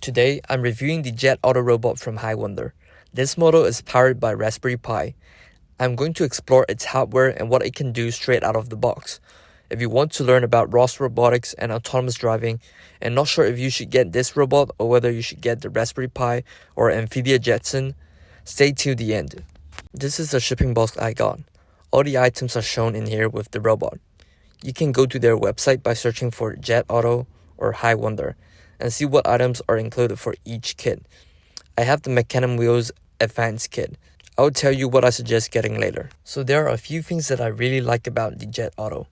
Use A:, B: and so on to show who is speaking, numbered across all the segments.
A: Today, I'm reviewing the JetAuto robot from Hiwonder. This model is powered by Raspberry Pi. I'm going to explore its hardware and what it can do straight out of the box. If you want to learn about robotics and autonomous driving, and not sure if you should get this robot or whether you should get the Raspberry Pi or NVIDIA Jetson, stay till the end. This is the shipping box I got. All the items are shown in here with the robot. You can go to their website by searching for JetAuto or Hiwonder and see what items are included for each kit. I have the Mechanism Wheels Advanced kit. I will tell you what I suggest getting later. So there are a few things that I really like about the JetAuto.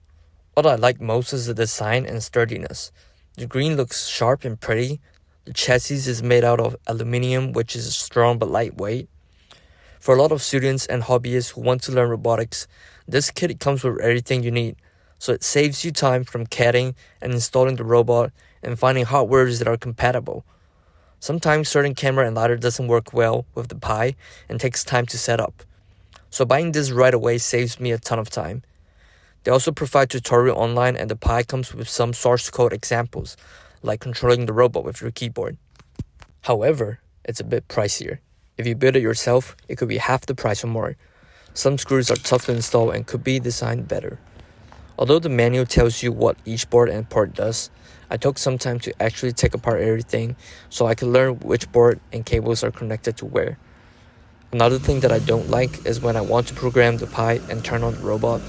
A: What I like most is the design and sturdiness. The green looks sharp and pretty. The chassis is made out of aluminum, which is strong but lightweight. For a lot of students and hobbyists who want to learn robotics, this kit comes with everything you need. So it saves you time from CADing and installing the robot and finding hardwares that are compatible. Sometimes certain camera and LiDAR doesn't work well with the Pi and takes time to set up. So buying this right away saves me a ton of time. They also provide tutorial online, and the Pi comes with some source code examples, like controlling the robot with your keyboard. However, it's a bit pricier. If you build it yourself, it could be half the price or more. Some screws are tough to install and could be designed better. Although the manual tells you what each board and port does, I took some time to actually take apart everything so I could learn which board and cables are connected to where. Another thing that I don't like is when I want to program the Pi and turn on the robot,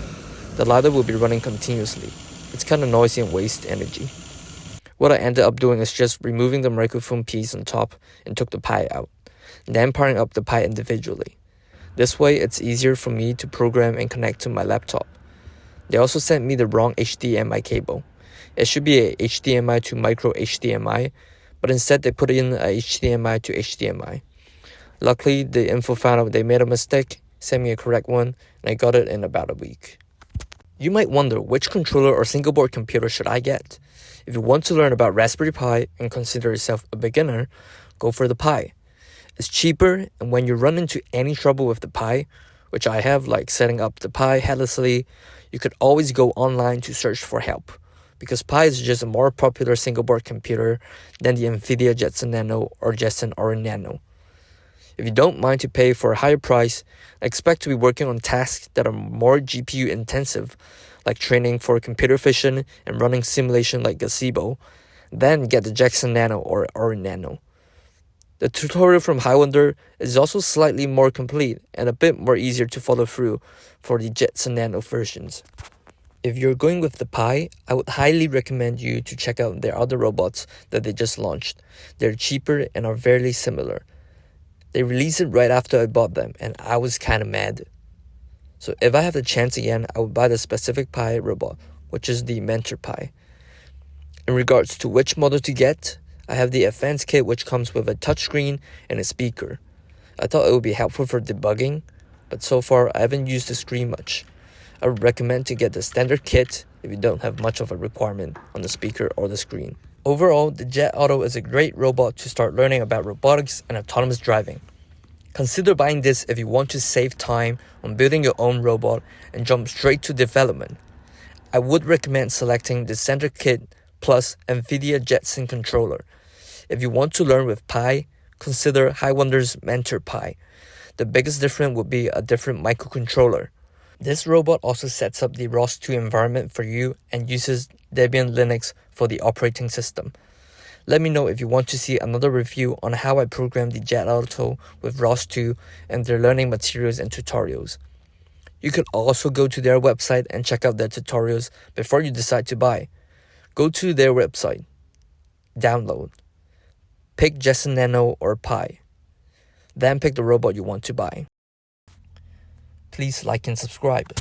A: the LiDAR will be running continuously. It's kinda noisy and wastes energy. What I ended up doing is just removing the microphone piece on top and took the Pi out, then powering up the Pi individually. This way it's easier for me to program and connect to my laptop. They also sent me the wrong HDMI cable. It should be a HDMI to micro HDMI, but instead they put in a HDMI to HDMI. Luckily, the info found out they made a mistake, sent me a correct one, and I got it in about a week. You might wonder which controller or single board computer should I get. If you want to learn about Raspberry Pi and consider yourself a beginner, go for the Pi. It's cheaper, and when you run into any trouble with the Pi, which I have, like setting up the Pi headlessly, you could always go online to search for help, because Pi is just a more popular single-board computer than the NVIDIA Jetson Nano or Jetson Orin Nano. If you don't mind to pay for a higher price, expect to be working on tasks that are more GPU intensive, like training for computer vision and running simulation like Gazebo, then get the Jetson Nano or Orin Nano. The tutorial from Hiwonder is also slightly more complete and a bit more easier to follow through for the Jetson Nano versions. If you're going with the Pi, I would highly recommend you to check out their other robots that they just launched. They're cheaper and are very similar. They released it right after I bought them, and I was kinda mad. So if I have the chance again, I would buy the specific Pi robot, which is the Mentor Pi. In regards to which model to get, I have the Advanced kit, which comes with a touchscreen and a speaker. I thought it would be helpful for debugging, but so far I haven't used the screen much. I would recommend to get the standard kit if you don't have much of a requirement on the speaker or the screen. Overall, the JetAuto is a great robot to start learning about robotics and autonomous driving. Consider buying this if you want to save time on building your own robot and jump straight to development. I would recommend selecting the standard kit plus NVIDIA Jetson controller. If you want to learn with Pi, consider Hiwonder's Mentor Pi. The biggest difference would be a different microcontroller. This robot also sets up the ROS2 environment for you and uses Debian Linux for the operating system. Let me know if you want to see another review on how I program the JetAuto with ROS2 and their learning materials and tutorials. You could also go to their website and check out their tutorials before you decide to buy. Go to their website, download, pick Jetson Nano or Pi, then pick the robot you want to buy. Please like and subscribe.